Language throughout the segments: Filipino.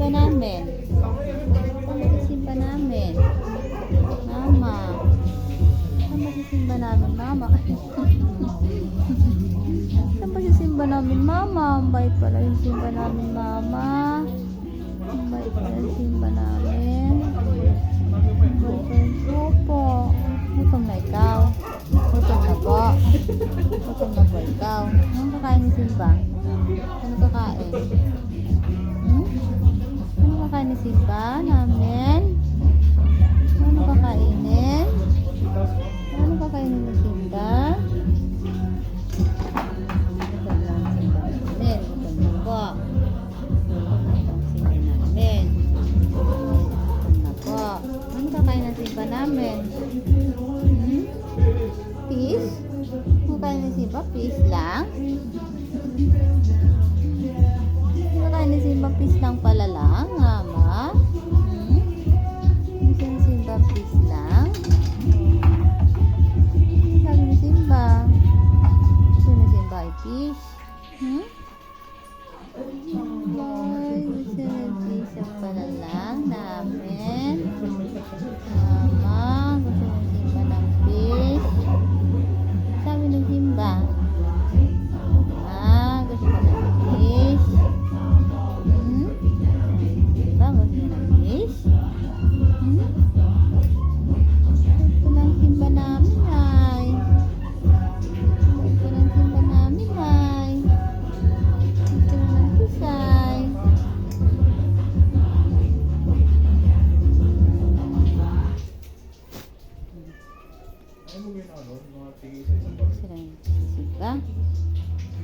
simba namin? Saan ba si simba namin? Mama. Saan ba si simba namin, Mama? Saan ba si simba namin, Mama? Ang bait pala yung simba namin, Mama. Ang bait pala yung simba namin. Ang bait pala yung opo. Gutom na ikaw. Gutom na po. Gutom na po ikaw. Anong kakain ni Simba? Ano kakain? Ano kakain ni Simba namin? Ano kakainin? Ano kakainin ni Simba? Gutom na ang Simba namin. Gutom na po. Gutom na po ang Simba namin. Gutom na po. Ano kakain ng Simba namin? Peace? Makain ni Simba, peace lang? Makain ni Simba, peace lang pala lang, Mama? Gusto ni Simba, peace lang? Sabi ni Simba, gusto ni Simba ay peace? Ay, gusto ni peace lang pala lang namin? Mama, gusto ni Simba ng peace? Sabi ng Simba, gusto ko ng fish. Simba, gusto ng fish? Gusto ng Simba namin ay. Gusto ng Simba namin ay. Gusto ng fish ay. Gusto ng Simba?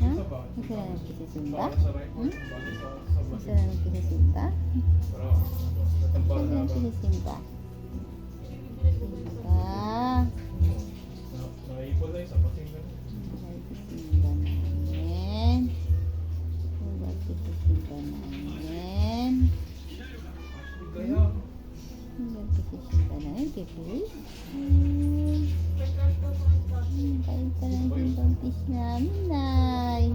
Ha? Gusto ng Simba? Gusto ng Simba? Gusto ng Simba? Simba? Simba namin. Simba namin. Simba namin. Kipis? Kain pa lang simbang fish namin, Nay.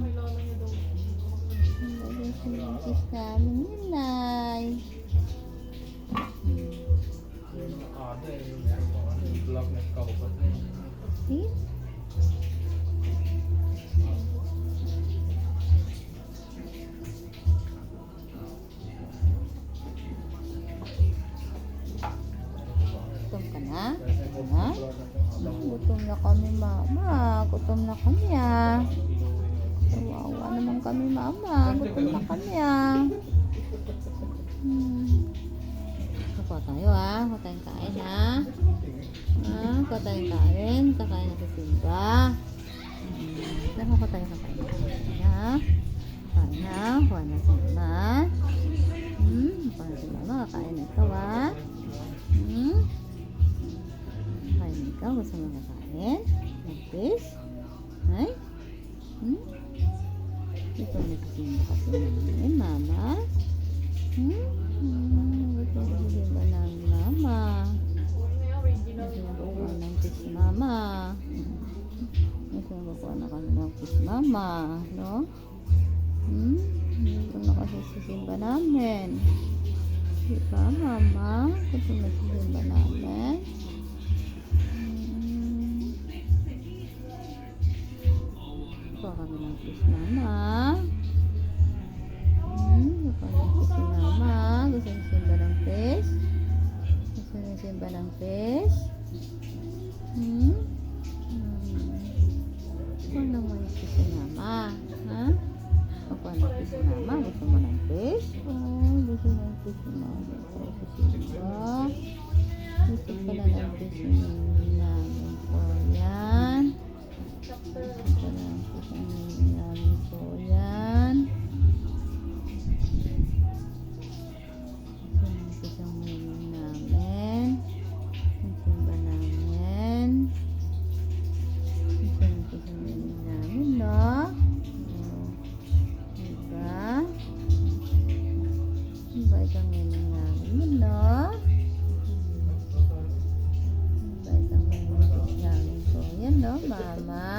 Kain simbang fish namin, Nay. See? Gutom ka na? Ha? Gutom na kami, Mama. Gutom na kami, Kawawa naman kami, Mama. Gutom na kami, Kuha tayo, Kuha tayong kain, Kuha tayong kain. Kakain na si Simba. Kuha tayo kakain na si Simba, Kain na. Kuha na si Mama. Kuha na si Mama. Kakain na ikaw, Kain ikaw, gusto mo kakain? Mag-fish? Ay? Ito na si Simba kasi namin, Mama. Gusto na si Simba namin, Mama. Gusto na kukuha ng fish, Mama. Gusto na kukuha na kami ng fish, Mama. No? Gusto na kasi si Simba namin. Diba, Mama? Gusto na si Simba namin. Kuha kami ng fish, Mama. Kuha ng fish si Mama. Gusto ni Simba ng fish? Gusto ni Simba ng fish? Kuha ng mga fish si Mama. Kuha ng fish si Mama. Gusto mo ng fish? Gusto ng fish si Mama. Gusto pala ng fish si namin po yan. Gusto ng fish namin po yan. Gusto ng fish namin. Ang Simba namin. Gusto ng fish namin, no? Diba? Diba itong ngayon namin, no? Diba itong ngayon namin po yan, no, Mama?